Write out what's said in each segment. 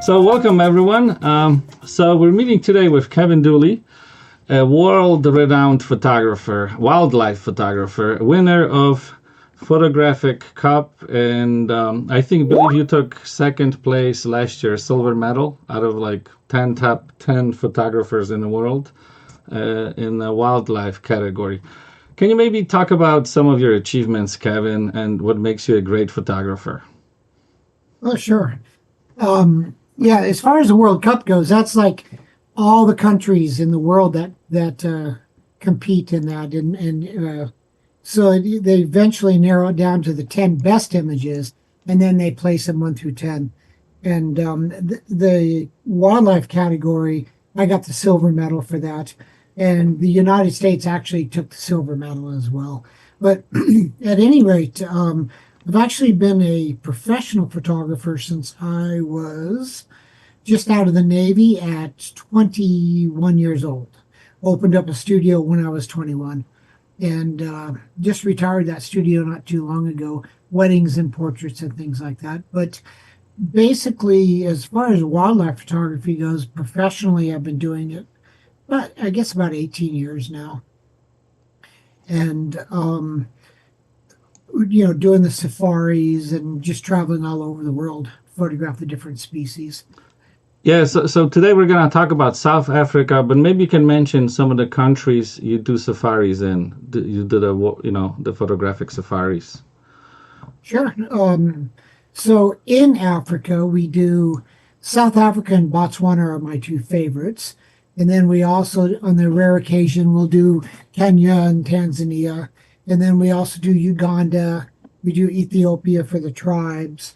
So welcome everyone. So we're meeting today with Kevin Dooley, a world-renowned photographer, wildlife photographer, winner of Photographic Cup, and I believe you took second place last year, silver medal out of like top 10 photographers in the world in the wildlife category. Can you maybe talk about some of your achievements, Kevin, and what makes you a great photographer? Oh, sure. Yeah, as far as the World Cup goes, that's like all the countries in the world that compete in that, and so they eventually narrow it down to the 10 best images, and then they place them 1 through 10. And the wildlife category, I got the silver medal for that, and the United States actually took the silver medal as well. But at any rate, I've actually been a professional photographer since I was just out of the Navy at 21 years old. Opened up a studio when I was 21 and just retired that studio not too long ago, weddings and portraits and things like that. But basically, as far as wildlife photography goes, professionally, I've been doing it, but I guess about 18 years now. And doing the safaris and just traveling all over the world, photograph the different species. Yeah, so today we're going to talk about South Africa, but maybe you can mention some of the countries you do safaris in. You did the photographic safaris. Sure. So in Africa, we do South Africa and Botswana are my two favorites. And then we also, on the rare occasion, we'll do Kenya and Tanzania. And then we also do Uganda. We do Ethiopia for the tribes.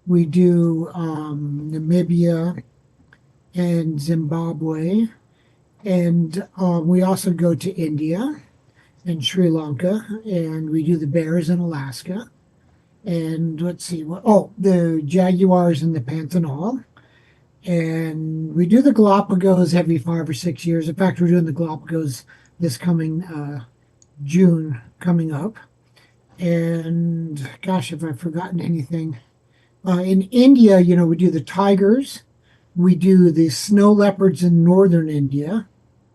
We do Namibia and Zimbabwe. And we also go to India and Sri Lanka. And we do the bears in Alaska. And let's see, the jaguars in the Pantanal. And we do the Galapagos every 5 or 6 years. In fact, we're doing the Galapagos this coming June coming up. And gosh, have I forgotten anything? In India, we do the tigers, we do the snow leopards in northern India,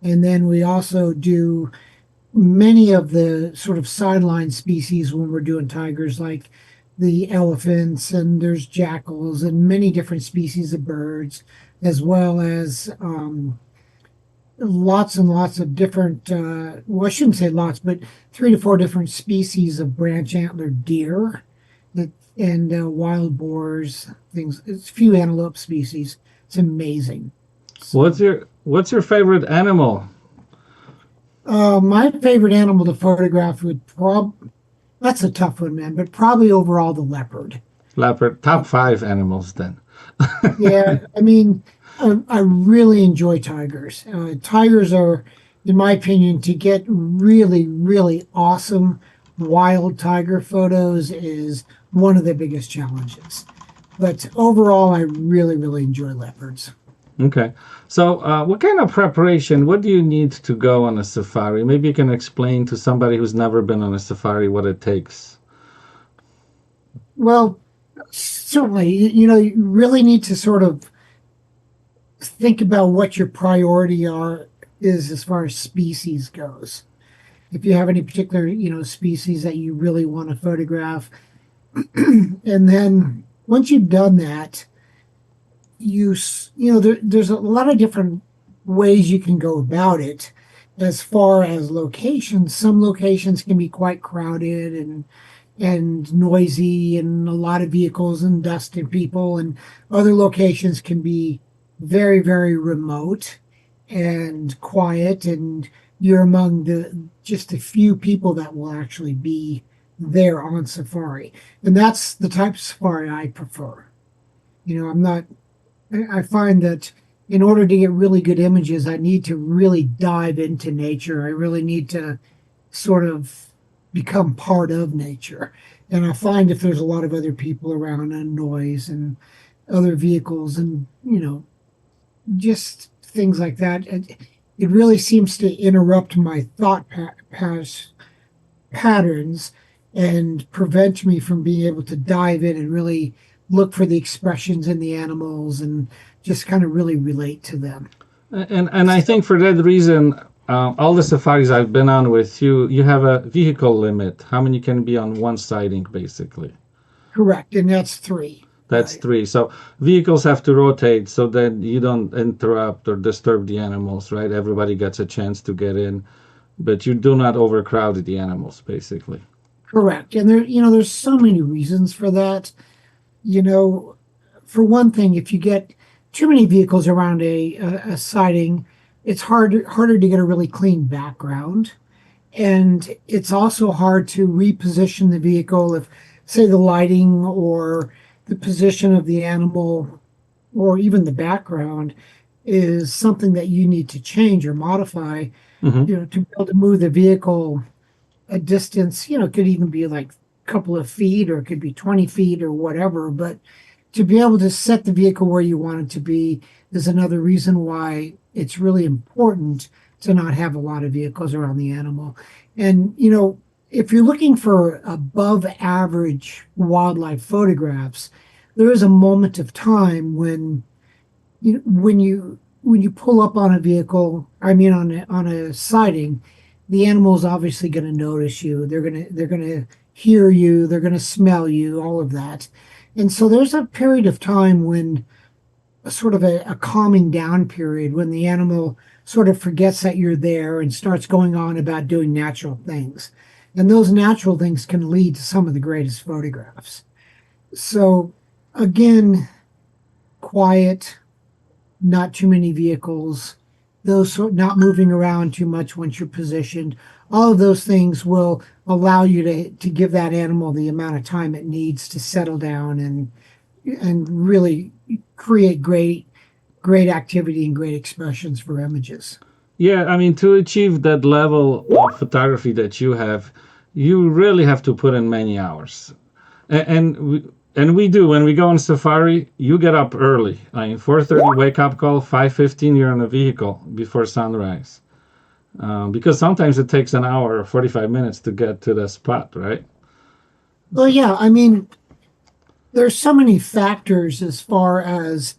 and then we also do many of the sort of sideline species when we're doing tigers, like the elephants, and there's jackals and many different species of birds, as well as lots and lots of different, well, I shouldn't say lots, but 3 to 4 different species of branch antlered deer and wild boars, things. It's a few antelope species. It's amazing. So, What's your favorite animal? my favorite animal to photograph that's a tough one, man, but probably overall the leopard. Leopard, top 5 animals then. Yeah, I mean, I really enjoy tigers. Tigers are, in my opinion, to get really, really awesome wild tiger photos is one of the biggest challenges. But overall, I really, really enjoy leopards. Okay. So, what kind of preparation, what do you need to go on a safari? Maybe you can explain to somebody who's never been on a safari what it takes. Well, certainly, you really need to sort of think about what your priority is as far as species goes. If you have any particular, species that you really want to photograph, and then once you've done that, there's a lot of different ways you can go about it. As far as locations, some locations can be quite crowded and noisy and a lot of vehicles and dust and people, and other locations can be very, very remote and quiet, and you're among just a few people that will actually be there on safari. And that's the type of safari I prefer. I find that in order to get really good images, I need to really dive into nature. I really need to sort of become part of nature. And I find if there's a lot of other people around and noise and other vehicles and, just things like that, it really seems to interrupt my thought patterns and prevent me from being able to dive in and really look for the expressions in the animals and just kind of really relate to them. And I think for that reason, all the safaris I've been on with you, you have a vehicle limit. How many can be on one sighting, basically? Correct, and that's three, That's right? three. So vehicles have to rotate so that you don't interrupt or disturb the animals, right? Everybody gets a chance to get in, but you do not overcrowd the animals, basically. Correct, and there's so many reasons for that. You know, for one thing, if you get too many vehicles around a siding, it's harder to get a really clean background. And it's also hard to reposition the vehicle if, say, the lighting or the position of the animal or even the background is something that you need to change or modify, Hmm. to be able to move the vehicle a distance, it could even be like a couple of feet or it could be 20 feet or whatever. But to be able to set the vehicle where you want it to be is another reason why it's really important to not have a lot of vehicles around the animal. And, if you're looking for above average wildlife photographs, there is a moment of time when you pull up on a vehicle, I mean on a sighting, the animal is obviously going to notice you. They're going to hear you. They're going to smell you. All of that, and so there's a period of time when a sort of a calming down period when the animal sort of forgets that you're there and starts going on about doing natural things, and those natural things can lead to some of the greatest photographs. So again, quiet, not too many vehicles, not moving around too much once you're positioned. All of those things will allow you to give that animal the amount of time it needs to settle down and really create great activity and great expressions for images. Yeah, I mean, to achieve that level of photography that you have, you really have to put in many hours. And we do when we go on safari. You get up early, like 4:30 wake up call, 5:15 you're in the vehicle before sunrise. Because sometimes it takes an hour or 45 minutes to get to the spot, right? Well, So, yeah, I mean, there's so many factors as far as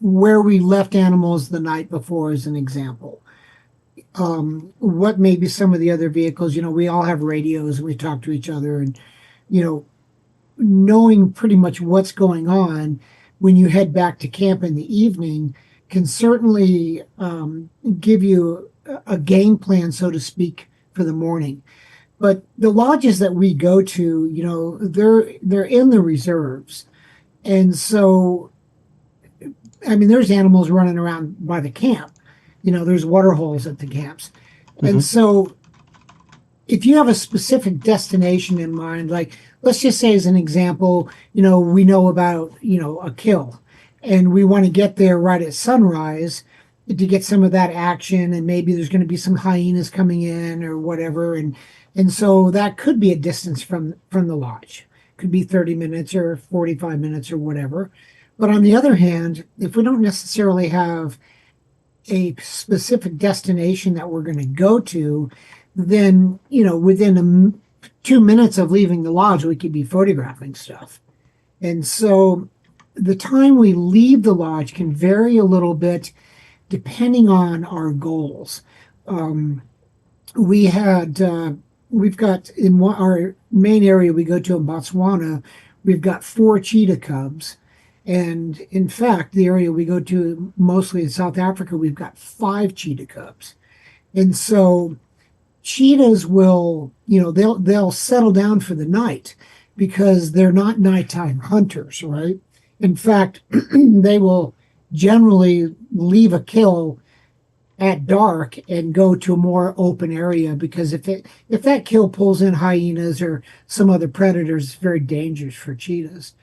where we left animals the night before, as an example. What maybe some of the other vehicles, we all have radios and we talk to each other, and you know, knowing pretty much what's going on when you head back to camp in the evening can certainly give you a game plan, so to speak, for the morning. But the lodges that we go to, they're in the reserves, and so I mean, there's animals running around by the camp. There's water holes at the camps, and mhm. so if you have a specific destination in mind, like let's just say as an example, we know about, a kill and we want to get there right at sunrise to get some of that action, and maybe there's going to be some hyenas coming in or whatever, and so that could be a distance from the lodge. Could be 30 minutes or 45 minutes or whatever. But on the other hand, if we don't necessarily have a specific destination that we're going to go to, then within 2 minutes of leaving the lodge, we could be photographing stuff. And so the time we leave the lodge can vary a little bit depending on our goals. Um, we had we've got in our main area we go to in Botswana, we've got four cheetah cubs. And in fact, the area we go to mostly in South Africa, we've got five cheetah cubs. And so cheetahs will, they'll settle down for the night because they're not nighttime hunters, right? In fact, they will generally leave a kill at dark and go to a more open area, because if that kill pulls in hyenas or some other predators, it's very dangerous for cheetahs.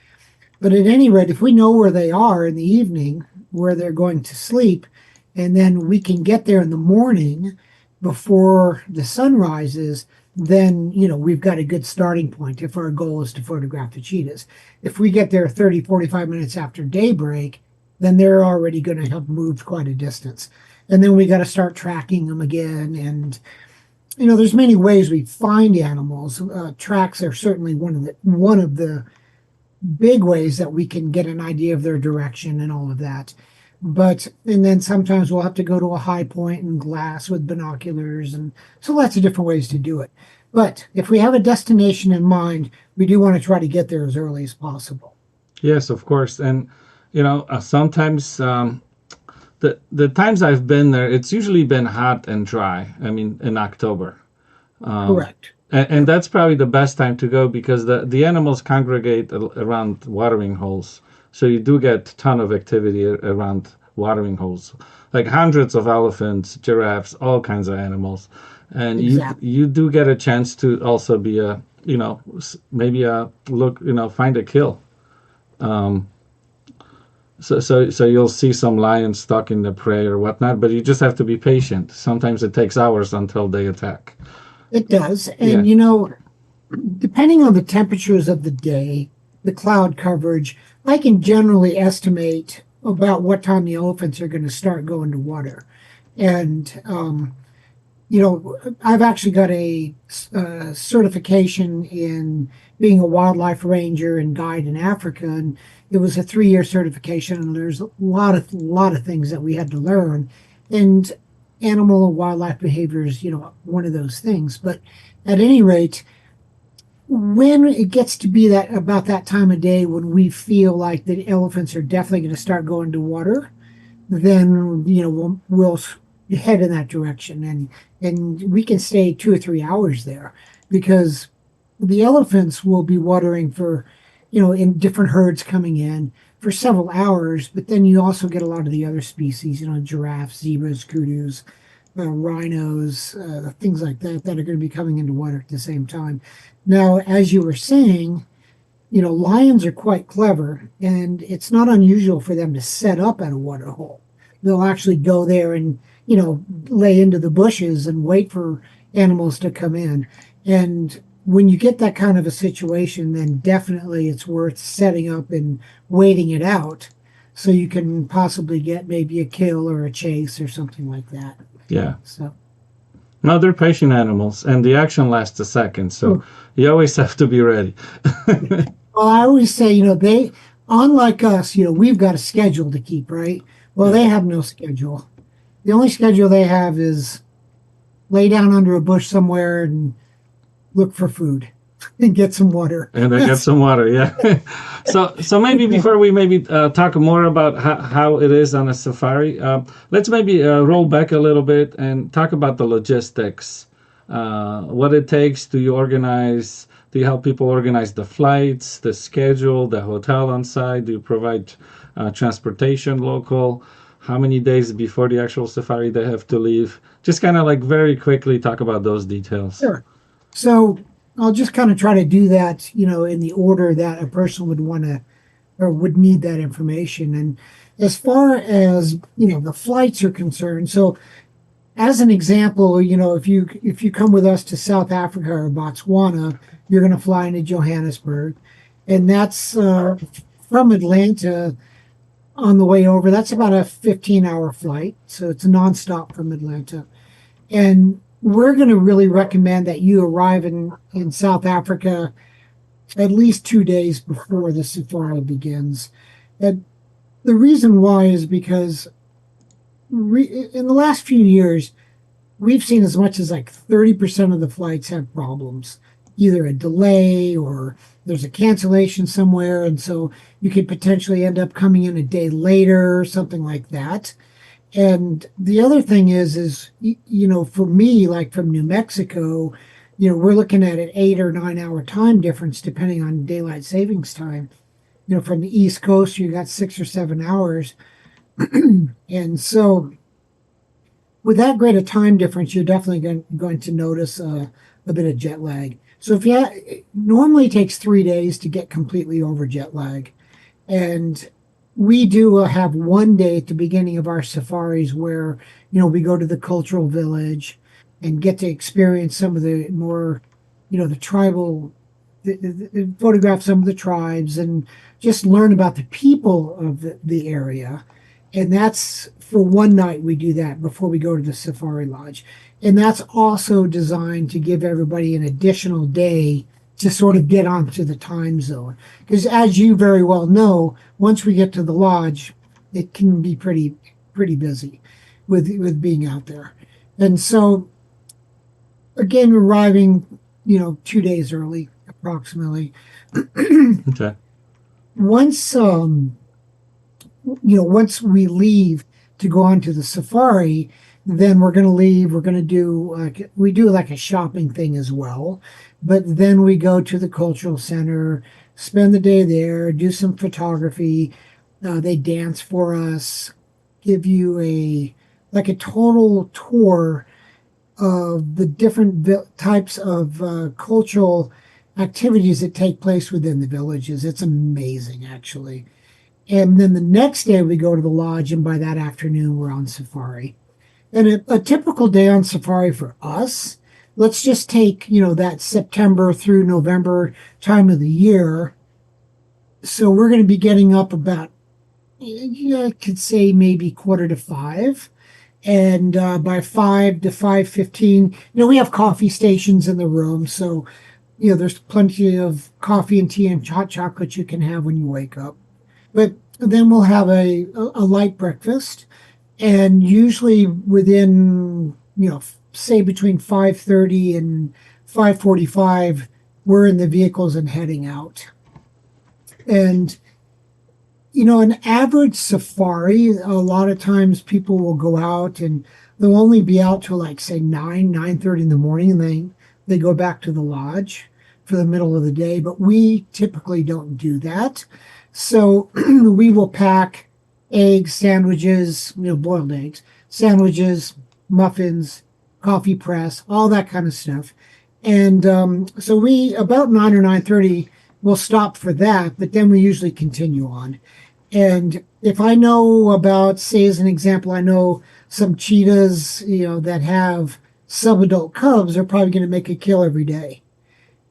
But at any rate, if we know where they are in the evening, where they're going to sleep, and then we can get there in the morning before the sun rises, then we've got a good starting point if our goal is to photograph the cheetahs. If we get there 30, 45 minutes after daybreak, then they're already going to have moved quite a distance. And then we got to start tracking them again. And there's many ways we find animals. Tracks are certainly one of the big ways that we can get an idea of their direction and all of that. But, and then sometimes we'll have to go to a high point and glass with binoculars. And so lots of different ways to do it. But if we have a destination in mind, we do want to try to get there as early as possible. Yes, of course. And sometimes the times I've been there, it's usually been hot and dry. I mean, in October. Correct. And that's probably the best time to go because the animals congregate around watering holes. So you do get a ton of activity around watering holes, like hundreds of elephants, giraffes, all kinds of animals. And Exactly. you do get a chance to also be maybe find a kill. Um, so you'll see some lions stuck in the prey or whatnot, but you just have to be patient. Sometimes it takes hours until they attack. It does. Yeah. And, depending on the temperatures of the day, the cloud coverage, I can generally estimate about what time the elephants are going to start going to water. And, I've actually got a certification in being a wildlife ranger and guide in Africa, and it was a 3 year certification. And there's a lot of things that we had to learn, and animal and wildlife behavior is one of those things. But at any rate, when it gets to be that about that time of day when we feel like the elephants are definitely going to start going to water, then we'll head in that direction, and we can stay 2 or 3 hours there because the elephants will be watering for in different herds coming in for several hours. But then you also get a lot of the other species, giraffes, zebras, kudus, rhinos, things like that that are going to be coming into water at the same time. Now, as you were saying, lions are quite clever, and it's not unusual for them to set up at a water hole. They'll actually go there and, lay into the bushes and wait for animals to come in. And when you get that kind of a situation, then definitely it's worth setting up and waiting it out so you can possibly get maybe a kill or a chase or something like that. Yeah. So, No, they're patient animals, and the action lasts a second, so well, you always have to be ready. I always say, unlike us, we've got a schedule to keep, right? Well, Yeah, they have no schedule. The only schedule they have is lay down under a bush somewhere and look for food and get some water. and then get That's some water. Yeah. So maybe before we maybe talk more about how it is on a safari, let's maybe roll back a little bit and talk about the logistics. What it takes. Do you organize? Do you help people organize the flights, the schedule, the hotel on site? Do you provide transportation local? How many days before the actual safari they have to leave? Just kind of like very quickly talk about those details. sure. So I'll just kind of try to do that, in the order that a person would want to or would need that information. And as far as, the flights are concerned, so as an example, if you come with us to South Africa or Botswana, you're going to fly into Johannesburg, and that's from Atlanta on the way over. That's about a 15-hour flight, so it's nonstop from Atlanta. And we're going to really recommend that you arrive in South Africa at least 2 days before the safari begins. And the reason why is because in the last few years, we've seen as much as like 30% of the flights have problems, either a delay or there's a cancellation somewhere. And so you could potentially end up coming in a day later or something like that. And the other thing is, for me, like from New Mexico, we're looking at an 8 or 9 hour time difference depending on daylight savings time. From the East Coast, you got 6 or 7 hours. And so with that great a time difference, you're definitely going to notice a bit of jet lag. So if it normally takes 3 days to get completely over jet lag. And we do have one day at the beginning of our safaris where, we go to the cultural village and get to experience some of the more, the tribal, photograph some of the tribes and just learn about the people of the area. And that's for one night we do that before we go to the safari lodge. And that's also designed to give everybody an additional day to sort of get onto the time zone. Because as you very well know, once we get to the lodge, it can be pretty busy with being out there. And so again, arriving, 2 days early, approximately. Okay. Once once we leave to go on to the safari, then we're going to leave. We're going to do we do like a shopping thing as well, but then we go to the cultural center, spend the day there, do some photography. They dance for us, give you a total tour of the different types of cultural activities that take place within the villages. It's amazing, actually. And then the next day we go to the lodge, and by that afternoon we're on safari. And a typical day on safari for us, let's just take, that September through November time of the year. So we're going to be getting up about, I could say maybe 4:45. And by 5 to 5:15, we have coffee stations in the room. So, there's plenty of coffee and tea and hot chocolate you can have when you wake up. But then we'll have a light breakfast, and usually within say between 5:30 and 5:45, we're in the vehicles and heading out. And an average safari, a lot of times people will go out and they'll only be out till like say 9:30 in the morning, and they go back to the lodge for the middle of the day. But we typically don't do that. So we will pack eggs, sandwiches, boiled eggs, sandwiches, muffins, coffee press, all that kind of stuff. And so we about 9 or 9:30 we'll stop for that, but then we usually continue on. And if I know about, say as an example, I know some cheetahs, that have subadult cubs, are probably going to make a kill every day.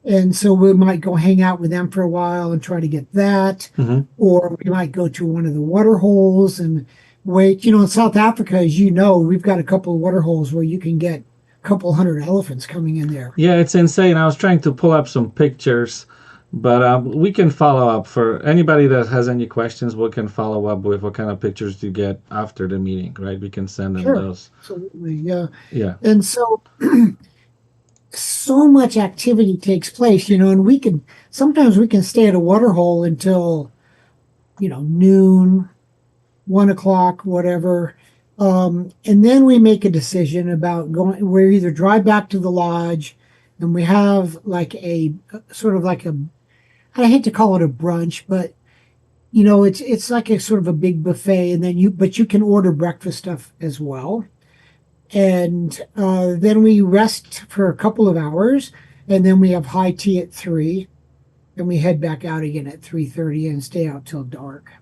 And so we might go hang out with them for a while and try to get that. Mm-hmm. Or we might go to one of the water holes and wait. In South Africa, as you know, we've got a couple of water holes where you can get a couple hundred elephants coming in there. Yeah, it's insane. I was trying to pull up some pictures, but we can follow up for anybody that has any questions. We can follow up with what kind of pictures you get after the meeting, right? We can send them Sure, those. absolutely, yeah. Yeah. And so much activity takes place, and sometimes we can stay at a water hole until, noon, 1 o'clock, whatever. And then we make a decision about going. We either drive back to the lodge, and we have like a sort of like a, I hate to call it a brunch, but it's like a sort of a big buffet, and then but you can order breakfast stuff as well. And then we rest for a couple of hours, and then we have high tea at 3, and we head back out again at 3:30 and stay out till dark.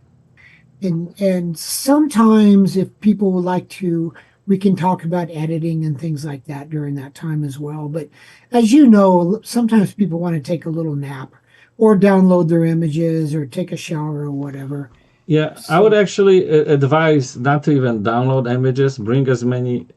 And sometimes if people would like to, we can talk about editing and things like that during that time as well. But as you know, sometimes people want to take a little nap or download their images or take a shower or whatever. Yeah, I would actually advise not to even download images. Bring as many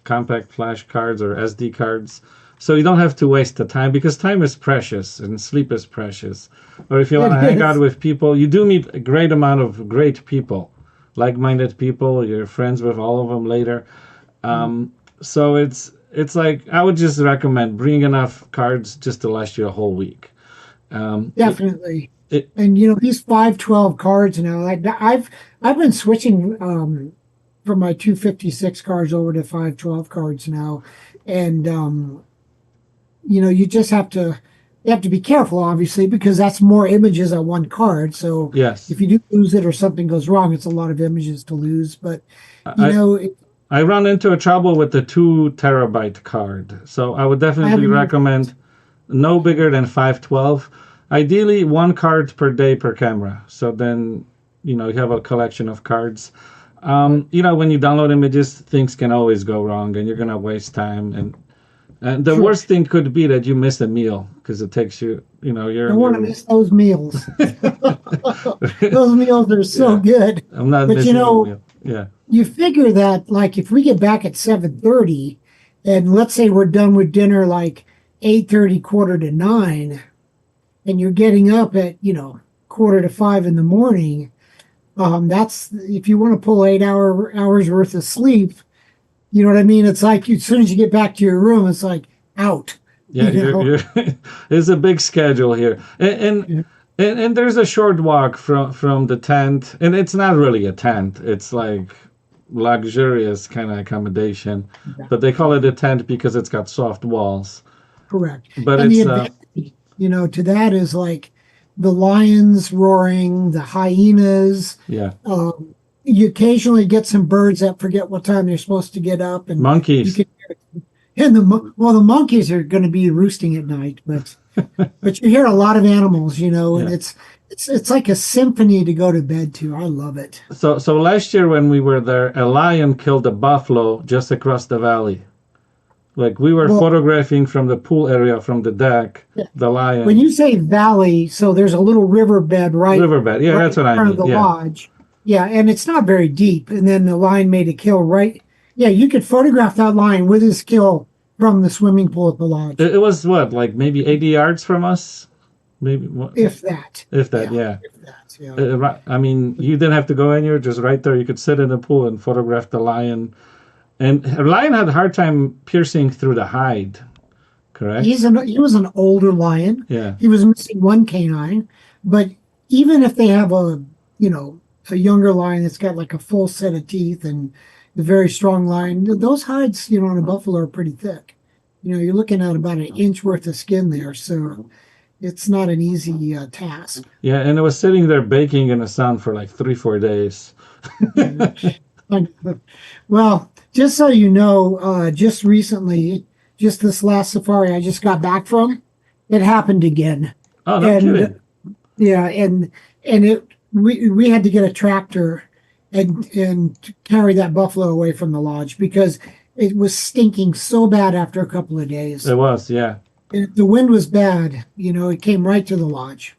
compact flash cards or SD cards, so you don't have to waste the time, because time is precious and sleep is precious. Or if you want to hang out with people, you do meet a great amount of great people, like-minded people. You're friends with all of them later. So it's like, I would just recommend bring enough cards just to last you a whole week. Definitely. It, And these 512 cards now, like I've been switching from my 256 cards over to 512 cards now. And you have to be careful, obviously, because that's more images on one card. So yes, if you do lose it or something goes wrong, it's a lot of images to lose. But I run into a trouble with the 2 terabyte card, so I would definitely recommend no bigger than 512. Ideally, one card per day per camera. So then, you have a collection of cards. When you download images, things can always go wrong, and you're gonna waste time. And the worst thing could be that you miss a meal, because it takes you, I want to miss those meals. Those meals are so good. I'm not But missing a meal. Yeah. you figure that like if we get back at 7:30, and let's say we're done with dinner like 8:30, quarter to 9, and you're getting up at, quarter to 5 in the morning, that's if you want to pull hours worth of sleep, you know what I mean? It's like as soon as you get back to your room, it's like out, Yeah, you know? it's a big schedule here, and there's a short walk from the tent, and it's not really a tent. It's like luxurious kind of accommodation, Yeah, but they call it yeah, a tent because it's got soft walls. correct. But And the it's advantage, to that is like the lions roaring, the hyenas. yeah, You occasionally get some birds that forget what time they're supposed to get up, and you monkeys. can. And the monkeys are going to be roosting at night, but you hear a lot of animals, and Yeah. it's like a symphony to go to bed to. I love it. So last year when we were there, a lion killed a buffalo just across the valley. Like we were Well, photographing from the pool area from the deck, the when lion you say valley, so there's a little riverbed riverbed. Yeah, right that's in what I front of mean. the Yeah. lodge. Yeah, and it's not very deep. And then the lion made a kill right. Yeah, you could photograph that lion with his kill from the swimming pool at the lodge, It was what, like maybe 80 yards from us? Maybe what, if that. if that, Yeah, yeah. if that. Yeah. I mean, you didn't have to go anywhere, just right there. You could sit in the pool and photograph the lion. And a lion had a hard time piercing through the hide, correct? He was an older lion. Yeah. He was missing one canine, but even if they have a younger lion that's got like a full set of teeth and a very strong lion, those hides, on a buffalo are pretty thick. You're looking at about an inch worth of skin there, so it's not an easy task. Yeah, and it was sitting there baking in the sun for like 3, 4 days. Well, just so you know, just recently, just this last safari I just got back from, it happened again. Oh, no And kidding. yeah, and we had to get a tractor and carry that buffalo away from the lodge because it was stinking so bad after a couple of days. It was, yeah. The wind was bad, it came right to the lodge.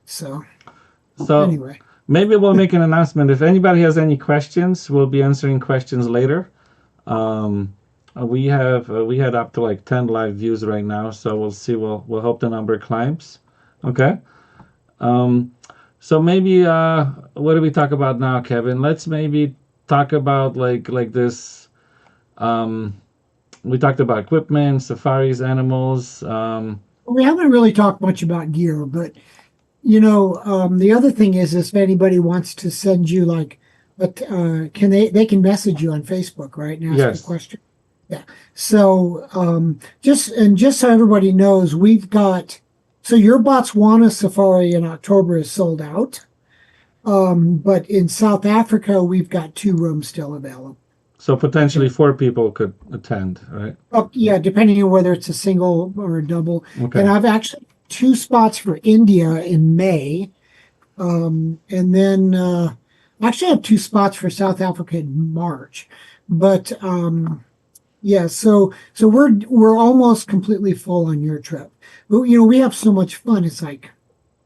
So So anyway, maybe we'll make an announcement. If anybody has any questions, we'll be answering questions later. Um, we had up to like 10 live views right now, so we'll see. We'll hope the number climbs. Okay. Um, so maybe what do we talk about now, Kevin? Let's maybe talk about like this. Um, we talked about equipment, safaris, animals. we haven't really talked much about gear, but the other thing is if anybody wants to send you like, but can they can message you on Facebook, right, and ask a Yes. question. Yeah. So just so everybody knows, we've got so your Botswana safari in October is sold out. But in South Africa, we've got 2 rooms still available. So potentially Okay. 4 people could attend, right? Oh, yeah, depending on whether it's a single or a double. Okay. And I've actually 2 spots for India in May. And then I actually have 2 spots for South Africa in March. But yeah, so we're almost completely full on your trip. But we have so much fun. It's like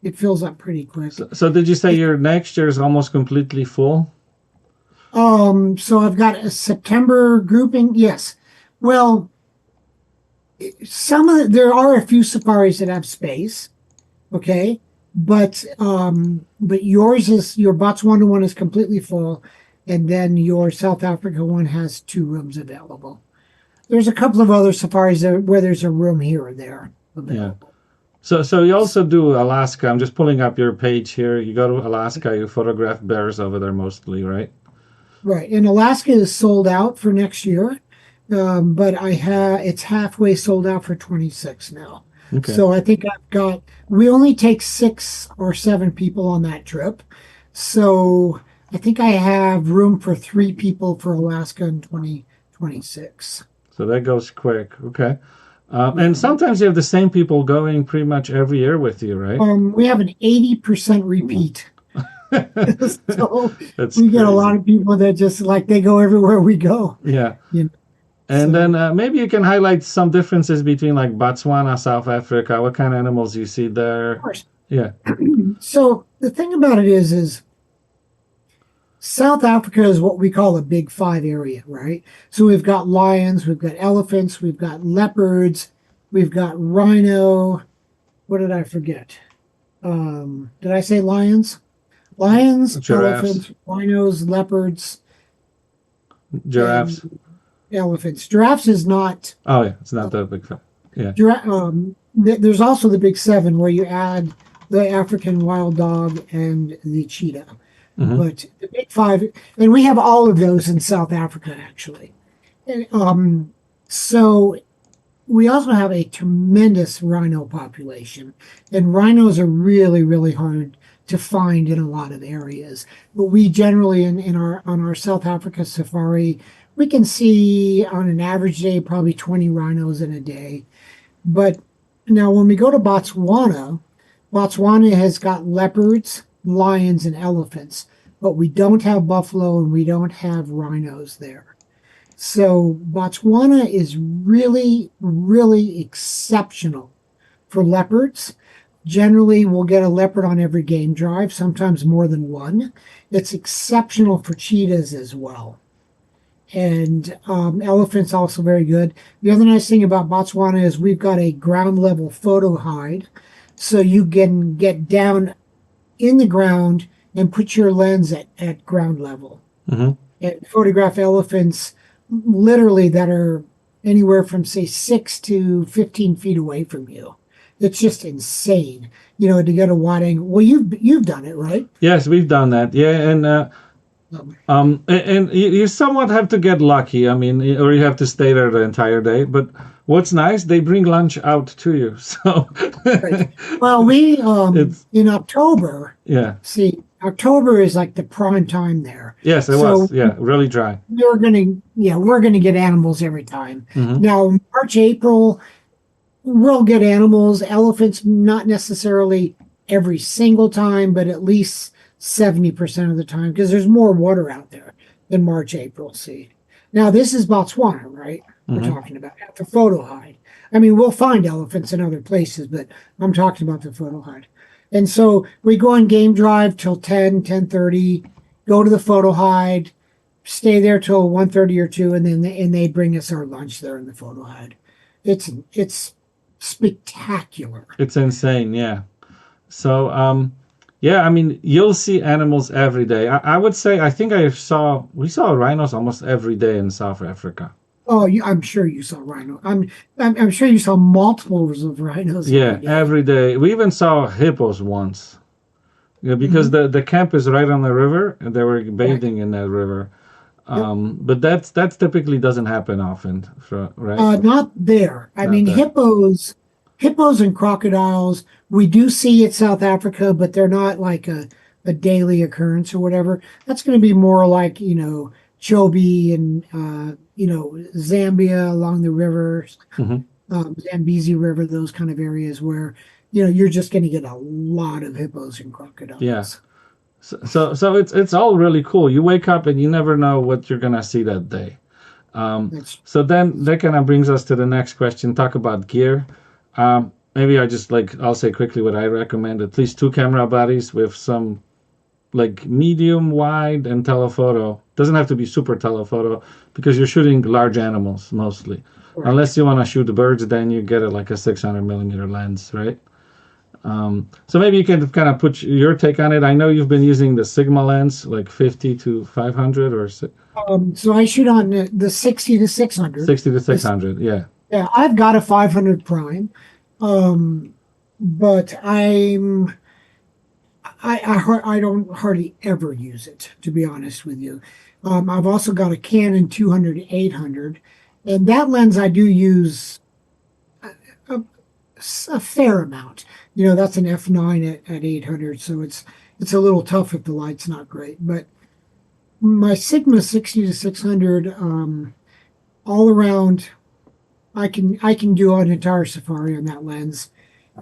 it fills up pretty quick. So did you say your next year is almost completely full? So I've got a September grouping. Yes. Well, there are a few safaris that have space. Okay. But your Botswana one is completely full, and then your South Africa one has 2 rooms available. There's a couple of other safaris where there's a room here or there available. So you also do Alaska. I'm just pulling up your page here. You go to Alaska, you photograph bears over there mostly, right? Right. And Alaska is sold out for next year. But it's halfway sold out for 26 now. Okay. So I think we only take 6 or 7 people on that trip. So I think I have room for 3 people for Alaska in 2026. So that goes quick. Okay. And sometimes you have the same people going pretty much every year with you, right? We have an 80% repeat. So That's we get a crazy. lot of people that just like they go everywhere we go. Yeah. You know. And So- then maybe you can highlight some differences between like Botswana, South Africa. What kind of animals you see there? Of course. Yeah. So the thing about it is South Africa is what we call a big 5 area, right? So we've got lions, we've got elephants, we've got leopards, We've got rhino. What did I forget? Did I say lions? Lions, Giraffes. elephants, rhinos, leopards, Giraffes. and elephants. Giraffes is not. Oh yeah, it's not that big. Yeah. There's also the big seven where you add the African wild dog and the cheetah. Hmm. But the big five, and we have all of those in South Africa actually. And, so we also have a tremendous rhino population, and rhinos are really, really hard to find in a lot of areas. But we generally, in our on our South Africa safari, we can see on an average day probably 20 rhinos in a day. But now, when we go to Botswana, Botswana has got leopards, lions, and elephants, but we don't have buffalo and we don't have rhinos there. So Botswana is really, really exceptional for leopards. Generally, we'll get a leopard on every game drive, sometimes more than one. It's exceptional for cheetahs as well. And elephants also very good. The other nice thing about Botswana is we've got a ground level photo hide, so you can get down in the ground and put your lens at ground level Hmm. and photograph elephants literally that are anywhere from say 6 to 15 feet away from you. It's just insane, to get a wide angle. Well, you've done it, right? Yes, we've done that. Yeah, and Um, you somewhat have to get lucky. I mean, or you have to stay there the entire day. But what's nice, they bring lunch out to you. So right. Well, we it's in October. yeah. See, October is like the prime time there. Yes, it So was. Yeah, really dry. we're gonna get animals every time. Hmm. Now, March, April, we'll get animals, elephants, not necessarily every single time, but at least 70% of the time, because there's more water out there than March, April. See, now this is Botswana, right? We're Hmm. talking about at the photo hide. I mean, we'll find elephants in other places, but I'm talking about the photo hide. And so we go on game drive till 10:30, go to the photo hide, stay there till 1:30 or 2, and then they bring us our lunch there in the photo hide. It's spectacular. It's insane. Yeah. So yeah, I mean, you'll see animals every day. I would say I think we saw rhinos almost every day in South Africa. Oh, I'm sure you saw rhino. I'm sure you saw multiples of rhinos every Yeah, day. every day. We even saw hippos once. Yeah, because Hmm. the camp is right on the river, and they were Right. bathing in that river. Yep. But that's typically doesn't happen often, right? Not there. I Not mean, there. hippos and crocodiles, we do see at South Africa, but they're not like a daily occurrence or whatever. That's going to be more like, Chobe and, Zambia along the rivers, Hmm. Zambezi River, those kind of areas where, you're just going to get a lot of hippos and Yeah. crocodiles. So it's all really cool. You wake up and you never know what you're gonna see that day. That's So then that kind of brings us to the next question. Talk about gear. Maybe I'll say quickly what I recommend. At least two camera bodies with some like medium wide and telephoto. Doesn't have to be super telephoto because you're shooting large animals mostly. correct. Unless you want to shoot the birds, then you get like a 600 millimeter lens, right? So maybe you can kind of put your take on it. I know you've been using the Sigma lens, like 50 to 500 or So I shoot on the 60 to 600. 60 to This, 600. Yeah. yeah, I've got a 500 prime, um, but I don't hardly ever use it, to be honest with you. I've also got a Canon 200 800, and that lens I do use a, a fair amount. That's an f9 at 800, so it's a little tough if the light's not great. But my Sigma 60 to 600, all around, I can do an entire safari on that lens,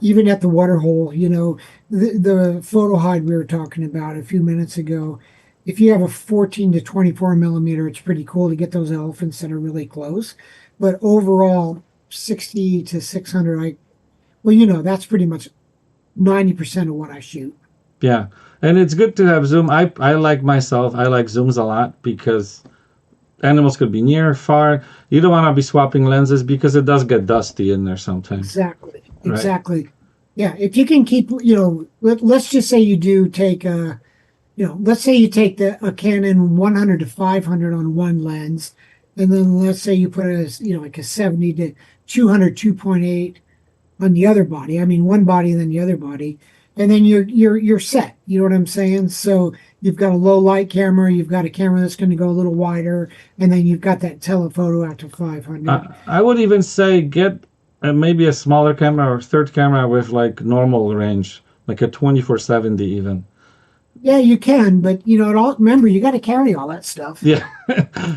even at the waterhole. The photo hide we were talking about a few minutes ago. If you have a 14 to 24 millimeter, it's pretty cool to get those elephants that are really close. But overall, 60 to 600, that's pretty much 90% of what I shoot. Yeah. And it's good to have zoom. I like zooms a lot because animals could be near, far. You don't want to be swapping lenses because it does get dusty in there sometimes. Exactly. Right. Exactly. Yeah. If you can keep, let's just say you do take let's say you take a Canon 100 to 500 on one lens, and then let's say you put like a 70 to 200 2.8 on the other body. I mean, one body and then the other body, and then you're set. You know what I'm saying? So you've got a low light camera, you've got a camera that's going to go a little wider, and then you've got that telephoto out to 500. I would even say get maybe a smaller camera or third camera with like normal range, like a 2470 even. Yeah, you can, but remember you got to carry all that stuff. Yeah,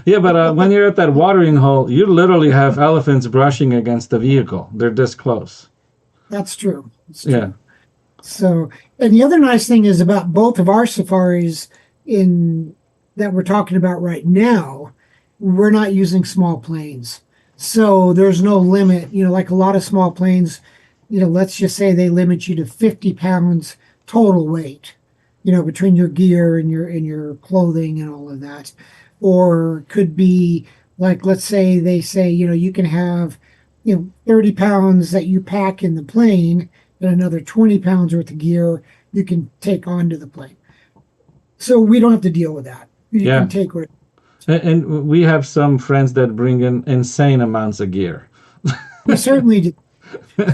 yeah, but when you're at that watering hole, you literally have elephants brushing against the vehicle. They're this close. That's true. That's true. Yeah. So, and the other nice thing is about both of our safaris in that we're talking about right now, we're not using small planes. So there's no limit, like a lot of small planes, let's just say they limit you to 50 pounds total weight, between your gear and your clothing and all of that. Or could be like, let's say they say, you can have, 30 pounds that you pack in the plane and another 20 pounds worth of gear you can take onto the plane. So we don't have to deal with that. You Yeah. can take what. And we have some friends that bring in insane amounts of gear. We certainly do.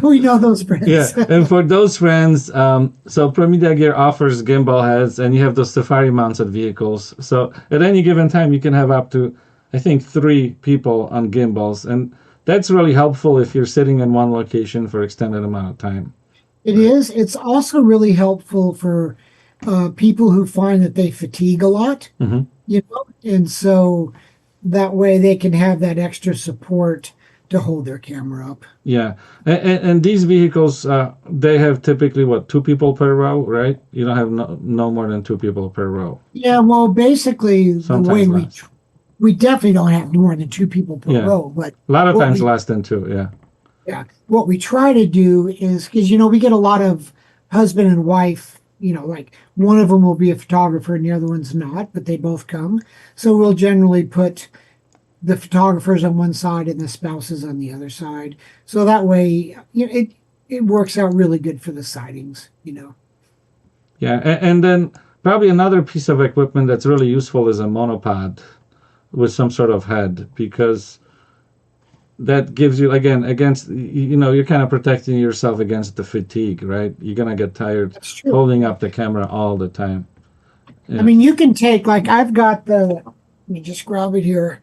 We know those friends. Yeah, and for those friends, so Pro Media Gear offers gimbal heads, and you have those safari mounted vehicles. So at any given time, you can have up to, I think, 3 people on gimbals, and that's really helpful if you're sitting in one location for extended amount of time. It is. It's also really helpful for people who find that they fatigue a lot, Hmm. and so that way they can have that extra support to hold their camera up. Yeah, and these vehicles, they have typically, 2 people per row, right? You don't have no more than 2 people per row. Yeah, well, basically, the Sometimes way less. we definitely don't have more than 2 people per Yeah. row, but A lot of What times we- less than 2, yeah. yeah, what we try to do is because we get a lot of husband and wife. Like one of them will be a photographer and the other one's not, but they both come. So we'll generally put the photographers on one side and the spouses on the other side. So that way, it works out really good for the sightings. Yeah, and then probably another piece of equipment that's really useful is a monopod with some sort of head, because that gives you, again, against, you're kind of protecting yourself against the fatigue, right? You're going to get tired That's true. holding up the camera all the time. I mean, you can take I've got let me just grab it here.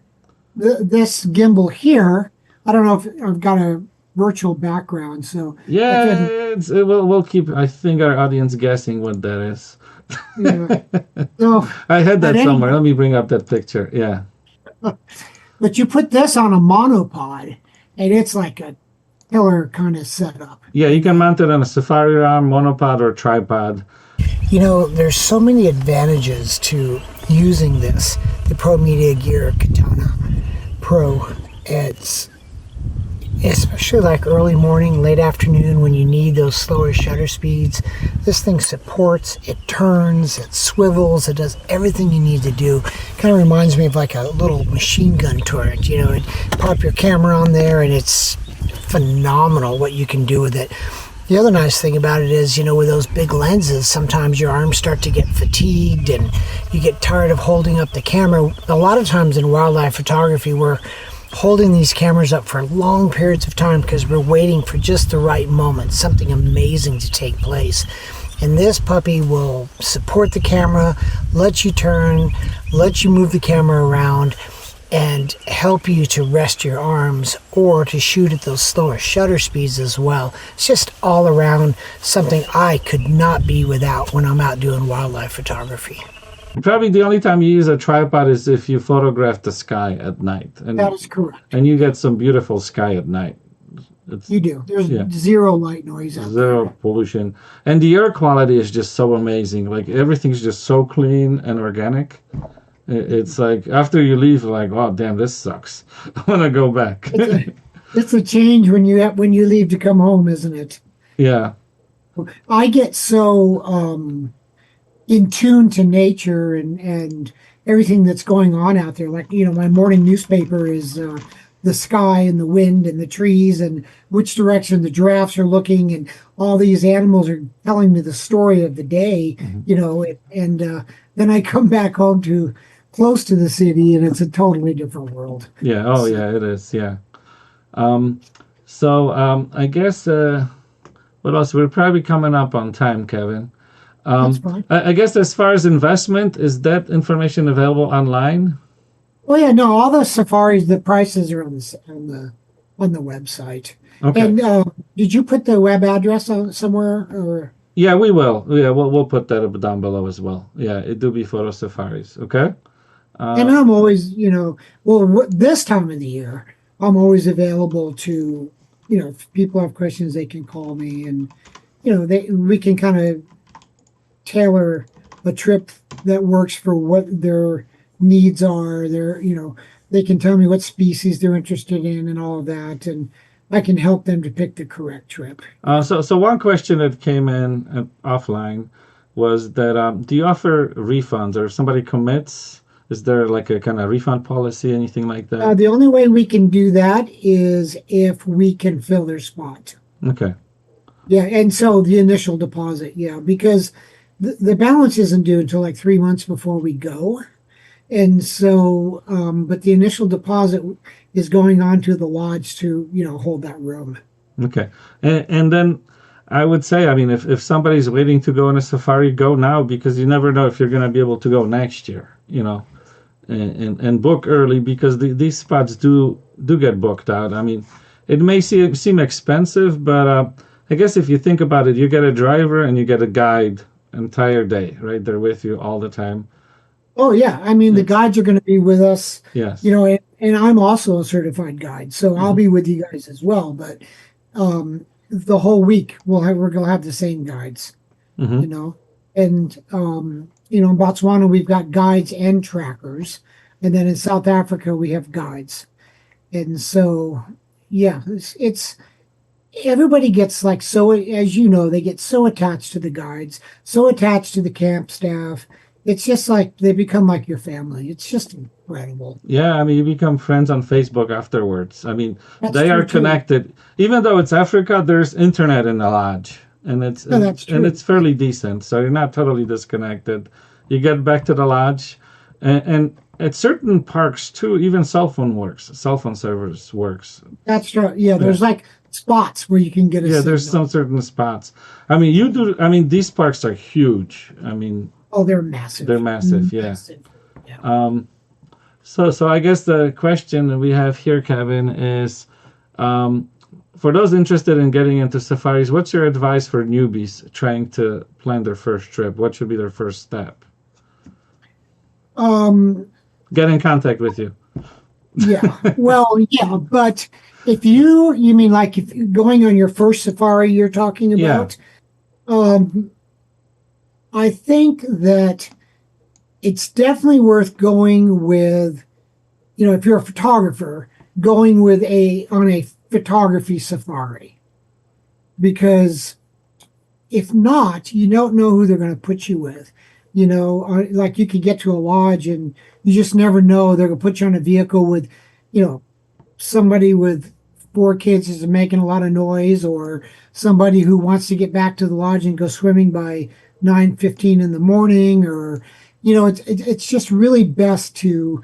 This gimbal here. I don't know if I've got a virtual background, so Yeah, we'll keep, I think, our audience guessing what that is. yeah. So, I had that But somewhere. Let me bring up that picture. Yeah. but you put this on a monopod, and it's like a killer kind of setup. Yeah, you can mount it on a safari arm, monopod, or tripod. There's so many advantages to using this, the Pro Media Gear Katana Pro. It's especially like early morning, late afternoon when you need those slower shutter speeds. This thing supports, it turns, it swivels, it does everything you need to do. Kind of reminds me of like a little machine gun turret. Pop your camera on there and it's phenomenal what you can do with it. The other nice thing about it is, with those big lenses, sometimes your arms start to get fatigued and you get tired of holding up the camera. A lot of times in wildlife photography, we're holding these cameras up for long periods of time because we're waiting for just the right moment, something amazing to take place. And this puppy will support the camera, let you turn, let you move the camera around, and help you to rest your arms or to shoot at those slower shutter speeds as well. It's just all around something I could not be without when I'm out doing wildlife photography. Probably the only time you use a tripod is if you photograph the sky at night. And, That is correct. and you get some beautiful sky at night. It's You do. There's Yeah. zero light noise out there. zero pollution. And the air quality is just so amazing. Like everything's just so clean and organic. It's like after you leave, like, oh damn, this sucks. I want to go back. It's a change when you leave to come home, isn't it? Yeah. I get so in tune to nature and everything that's going on out there. Like, my morning newspaper is the sky and the wind and the trees and which direction the giraffes are looking, and all these animals are telling me the story of the day, Mhm. and then I come back home to close to the city, and it's a totally different world. Yeah. Oh, So yeah. It is. Yeah. Um, I guess what else? We're probably coming up on time, Kevin. that's fine. I guess as far as investment, is that information available online? Oh yeah, no, all the safaris, the prices are on the website. Okay. And did you put the web address on somewhere, or? Yeah, we will. Yeah, we'll put that up down below as well. Yeah, it do be photo safaris. Okay. And Uh, I'm always, well, this time of the year, I'm always available to, if people have questions, they can call me, and we can kind of tailor a trip that works for what their needs are. They can tell me what species they're interested in and all of that, and I can help them to pick the correct trip. so one question that came in offline was that do you offer refunds or if somebody commits? Is there like a kind of refund policy, anything like that? The only way we can do that is if we can fill their spot. Okay. Yeah, and so the initial deposit, yeah, because the balance isn't due until like 3 months before we go. And so, but the initial deposit is going on to the lodge to, hold that room. Okay. And then I would say, I mean, if somebody's waiting to go on a safari, go now because you never know if you're going to be able to go next year, and book early because these spots do get booked out. I mean, it may seem expensive, but I guess if you think about it, you get a driver and you get a guide entire day, right? They're with you all the time. Oh yeah, I mean the It's guides are going to be with us, yes. and I'm also a certified guide, so I'll Hmm. be with you guys as well. But the whole week we're going to have the same guides, Hmm. you know, and in Botswana we've got guides and trackers, and then in South Africa we have guides, and so yeah, it's everybody gets like so, as you know, they get so attached to the guides, so attached to the camp staff. It's just like they become like your family. It's just incredible. Yeah, I mean, you become friends on Facebook afterwards. I mean, That's they are true too. connected. Even though it's Africa, there's internet in the lodge, and it's No, that's and true. it's fairly decent, so you're not totally disconnected. You get back to the lodge, and at certain parks too, even cell phone works. Cell phone service works. That's true. Yeah, Yeah, there's like spots where you can get a yeah. There's signal. some certain spots. I mean, you do. I mean, these parks are huge. I mean, Oh, they're they're massive, massive. Yeah. massive. Yeah. Um, so I guess the question that we have here, Kevin, is um, for those interested in getting into safaris, what's your advice for newbies trying to plan their first trip? What should be their first step? Um. Get in contact with you. Yeah. Well, yeah, but if you mean like if you're going on your first safari you're talking Yeah. about, um, I think that it's definitely worth going with, if you're a photographer, going with a photography safari, because if not, you don't know who they're going to put you with. Like you could get to a lodge and you just never know. They're going to put you on a vehicle with, you know, somebody with four kids is making a lot of noise, or somebody who wants to get back to the lodge and go swimming by 9:15 in the morning, or it's just really best to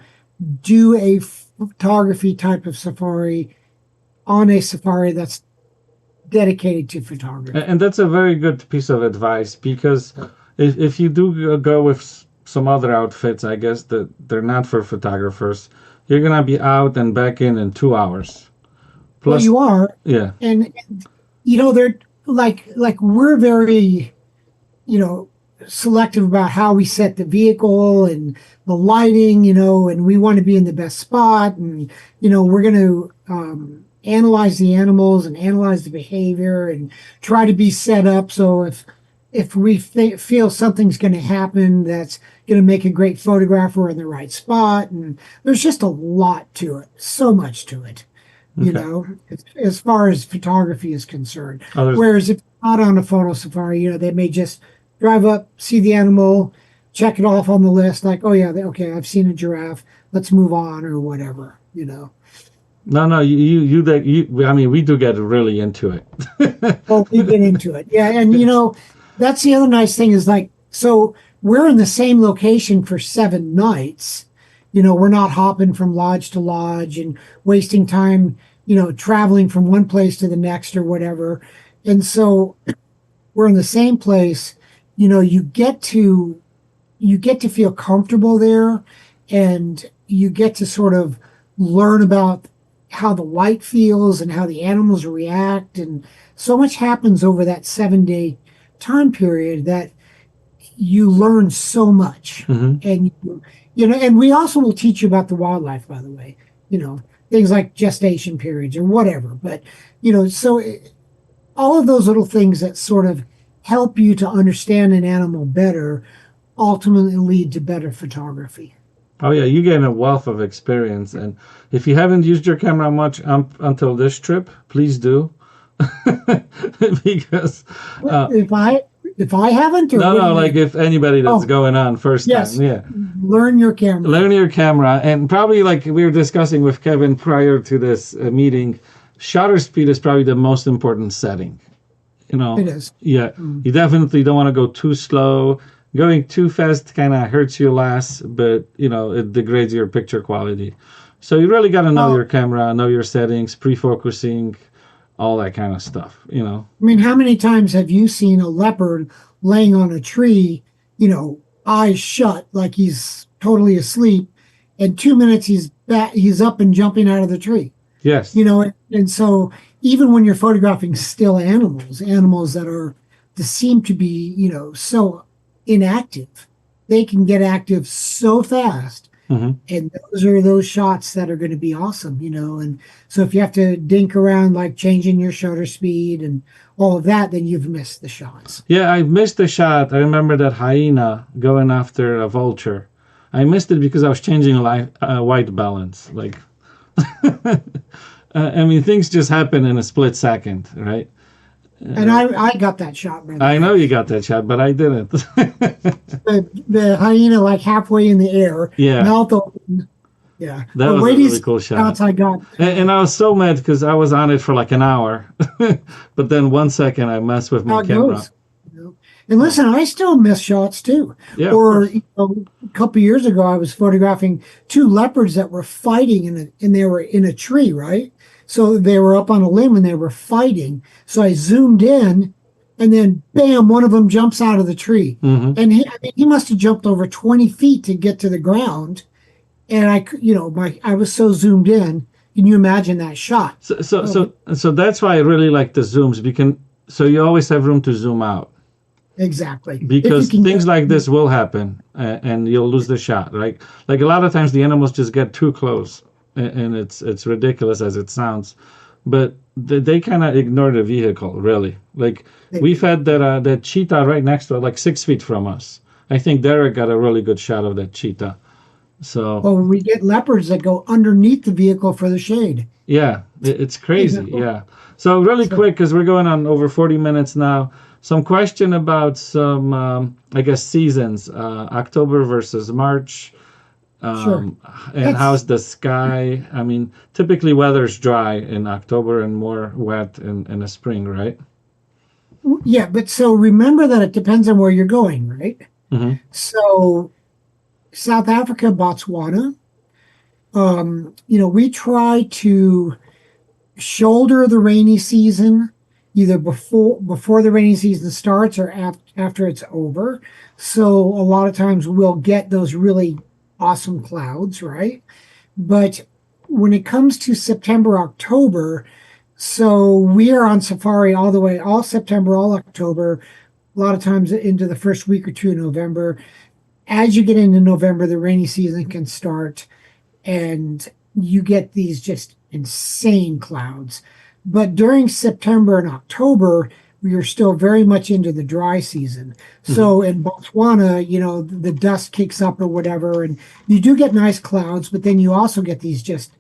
do a photography type of safari on a safari that's dedicated to photography. And that's a very good piece of advice because if you do go with some other outfits, I guess that they're not for photographers, you're going to be out and back in 2 hours. Well, Plus, you are, yeah. and they're like we're very, you know, selective about how we set the vehicle and the lighting, and we want to be in the best spot. And, we're going to analyze the animals and analyze the behavior and try to be set up. So if we feel something's going to happen, that's going to make a great photographer in the right spot. And there's just a lot to it, so much to it, Okay. as far as photography is concerned. Others. Whereas if not on a photo safari, they may just drive up, see the animal, check it off on the list. Like, oh yeah, okay, I've seen a giraffe. Let's move on or whatever. No, no, I mean, we do get really into it. Oh, we get into it. Yeah, and that's the other nice thing is like, so we're in the same location for 7 nights. We're not hopping from lodge to lodge and wasting time, traveling from one place to the next or whatever. And so we're in the same place. You get to feel comfortable there, and you get to sort of learn about how the light feels and how the animals react, and so much happens over that 7 day time period that you learn so much. Hmm. And we also will teach you about the wildlife, by the way, things like gestation periods or whatever. But all of those little things that sort of help you to understand an animal better ultimately lead to better photography. Oh yeah, you gain a wealth of experience, and if you haven't used your camera much until this trip, please do, because If I haven't, or no, what do no, you like mean? if anybody that's Oh, going on first time, yes, yeah, learn your camera. learn your camera, and probably like we were discussing with Kevin prior to this meeting, shutter speed is probably the most important setting. It is. Yeah, Mm. you definitely don't want to go too slow. Going too fast kind of hurts you less, but it degrades your picture quality. So you really got to know your Well, camera, know your settings, pre-focusing, all that kind of stuff. I mean, how many times have you seen a leopard laying on a tree, eyes shut, like he's totally asleep, and 2 minutes he's up and jumping out of the tree? Yes. And so even when you're photographing still animals that seem to be, so inactive, they can get active so fast. Hmm. And those are those shots that are going to be awesome. And so if you have to dink around like changing your shutter speed and all of that, then you've missed the shots. Yeah, I missed a shot. I remember that hyena going after a vulture. I missed it because I was changing white balance. Like, I mean, things just happen in a split second, right? And I got that shot, by the I way. know you got that shot, but I didn't. The hyena like halfway in the air, Yeah, mouth open. Yeah. that But was a wait, really these cool shot. shots I got. And I was so mad because I was on it for like an hour, but then 1 second I messed with How my it camera. goes. And listen, I still miss shots too. Yeah, of Or course. a couple of years ago, I was photographing two leopards that were fighting and they were in a tree, right? So they were up on a limb and they were fighting. So I zoomed in, and then bam, one of them jumps out of the tree, Hmm. and I mean, he must have jumped over 20 feet to get to the ground. And I was so zoomed in. Can you imagine that shot? So, so, Oh, so, so that's why I really like the zooms. So you always have room to zoom out exactly. If you because can things get, like this will happen, and you'll lose the shot. Like a lot of times the animals just get too close, and it's ridiculous as it sounds, but they kind of ignore the vehicle really. Like we've had that cheetah right next to it, like 6 feet from us. I think Derek got a really good shot of that cheetah. So well, we get leopards that go underneath the vehicle for the shade. yeah, it's You crazy. know? Yeah. So really So quick, because we're going on over 40 minutes now. Some question about some, I guess, seasons. October versus March, sure. um, and how's That's the sky? I mean, typically weather's dry in October and more wet in the spring, right? Yeah, but so remember that it depends on where you're going, right? Mm-hmm. So South Africa, Botswana, we try to shoulder the rainy season either before the rainy season starts or after it's over. So a lot of times we'll get those really awesome clouds, right? But when it comes to September, October, so we are on safari all the way, all September, all October, a lot of times into the first week or two in November. As you get into November, the rainy season can start, and you get these just insane clouds. But during September and October, we are still very much into the dry season. Mm-hmm. So in Botswana, the dust kicks up or whatever, and you do get nice clouds, but then you also get these just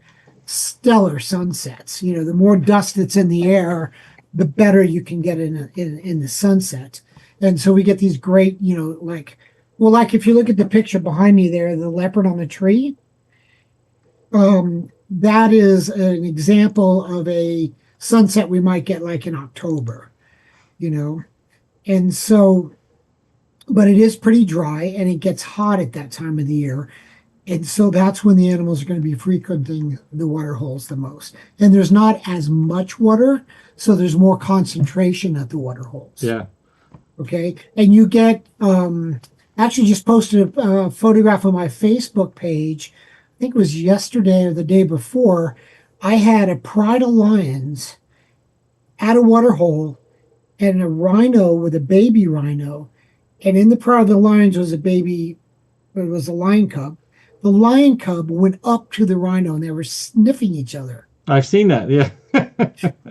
stellar sunsets. The more dust that's in the air, the better you can get in the sunset. And so we get these great, like Well, like if you look at the picture behind me there, the leopard on the tree, that is an example of a sunset we might get like in October, you know. And so, but it is pretty dry and it gets hot at that time of the year. And so that's when the animals are going to be frequenting the water holes the most. And there's not as much water, so there's more concentration at the water holes. Yeah. Okay. And you get, actually just posted a photograph on my Facebook page. I think it was yesterday or the day before. I had a pride of lions at a water hole and a rhino with a baby rhino. And in the pride of the lions was a baby, it was a lion cub. The lion cub went up to the rhino and they were sniffing each other. I've seen that. Yeah.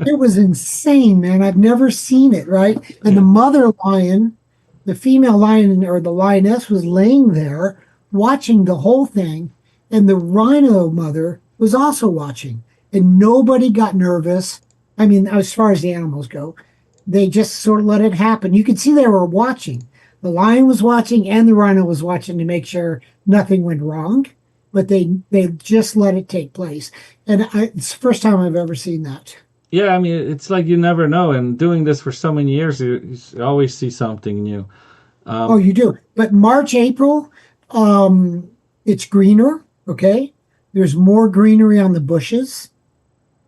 It was insane, man. I've never seen it, right? And the mother lion, the female lion or the lioness was laying there watching the whole thing. And the rhino mother was also watching. And nobody got nervous. I mean, as far as the animals go, they just sort of let it happen. You could see they were watching. The lion was watching and the rhino was watching to make sure nothing went wrong, but they just let it take place. And it's the first time I've ever seen that. Yeah, I mean, it's like you never know. And doing this for so many years, you always see something new. Oh, you do. But March, April, it's greener, okay? There's more greenery on the bushes,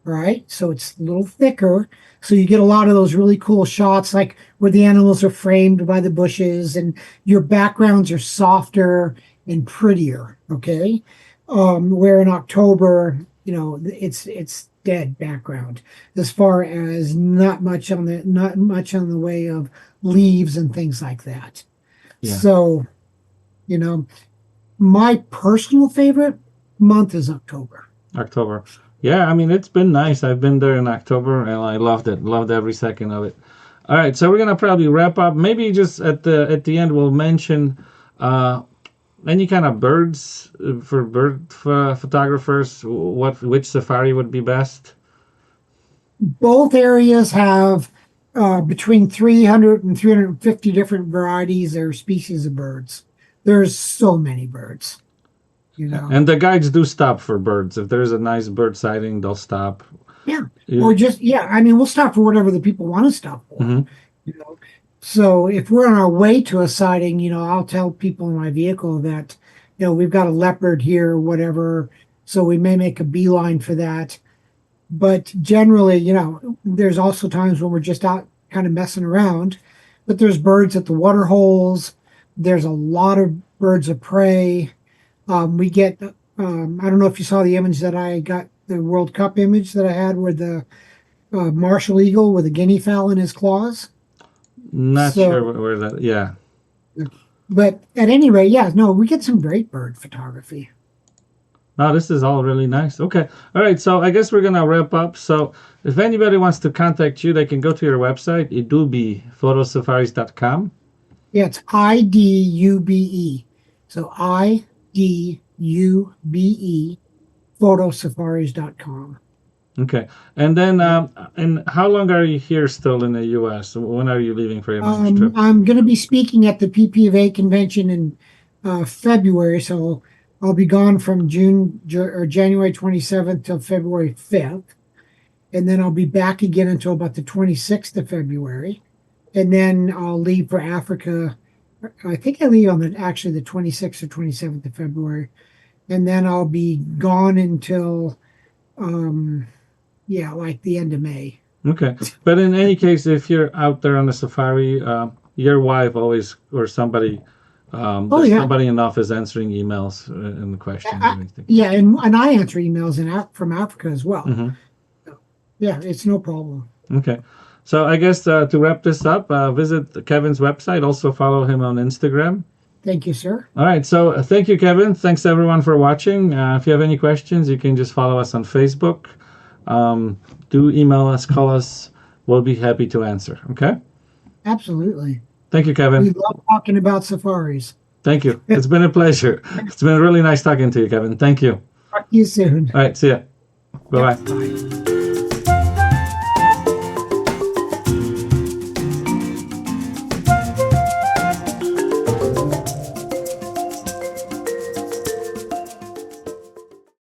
right? So it's a little thicker. So you get a lot of those really cool shots, like where the animals are framed by the bushes and your backgrounds are softer and prettier, okay? Where in October, it's dead background as far as not much on the way of leaves and things like that. Yeah. So, my personal favorite month is October. October. Yeah, I mean, it's been nice. I've been there in October and I loved it. Loved every second of it. All right, so we're gonna probably wrap up. Maybe just at the end we'll mention any kind of birds for bird photographers. Which safari would be best? Both areas have between 300 and 350 different varieties or species of birds. There's so many birds. And the guides do stop for birds. If there's a nice bird sighting, they'll stop. Yeah. Or just, I mean, we'll stop for whatever the people want to stop for. Mm-hmm. So if we're on our way to a sighting, I'll tell people in my vehicle that, we've got a leopard here or whatever. So we may make a beeline for that. But generally, there's also times when we're just out kind of messing around. But there's birds at the water holes. There's a lot of birds of prey. We get, I don't know if you saw the image that I got, the World Cup image that I had with the Marshall Eagle with a guinea fowl in his claws. Not sure where that, yeah. But at any rate, we get some great bird photography. No, this is all really nice. Okay. All right. So I guess we're going to wrap up. So if anybody wants to contact you, they can go to your website, idubefotosafaris.com. Yeah, it's IDUBE. So IDUBE, photosafaris.com. Okay. And then, and how long are you here still in the U.S.? When are you leaving for your next trip? I'm going to be speaking at the PPFA convention in February. So I'll be gone from January 27th till February 5th. And then I'll be back again until about the 26th of February. And then I'll leave for Africa. I think I leave on the 26th or 27th of February. And then I'll be gone until, like the end of May. Okay. But in any case, if you're out there on the safari, your wife always, or somebody, somebody in the office answering emails and questions and everything. Yeah, and I answer emails from Africa as well. Mm-hmm. So, it's no problem. Okay. So I guess to wrap this up, visit Kevin's website. Also follow him on Instagram. Thank you, sir. All right. So thank you, Kevin. Thanks, everyone, for watching. If you have any questions, you can just follow us on Facebook. Do email us, call us. We'll be happy to answer. Okay? Absolutely. Thank you, Kevin. We love talking about safaris. Thank you. It's been a pleasure. It's been really nice talking to you, Kevin. Thank you. Talk to you soon. All right. See ya. Bye-bye. Bye.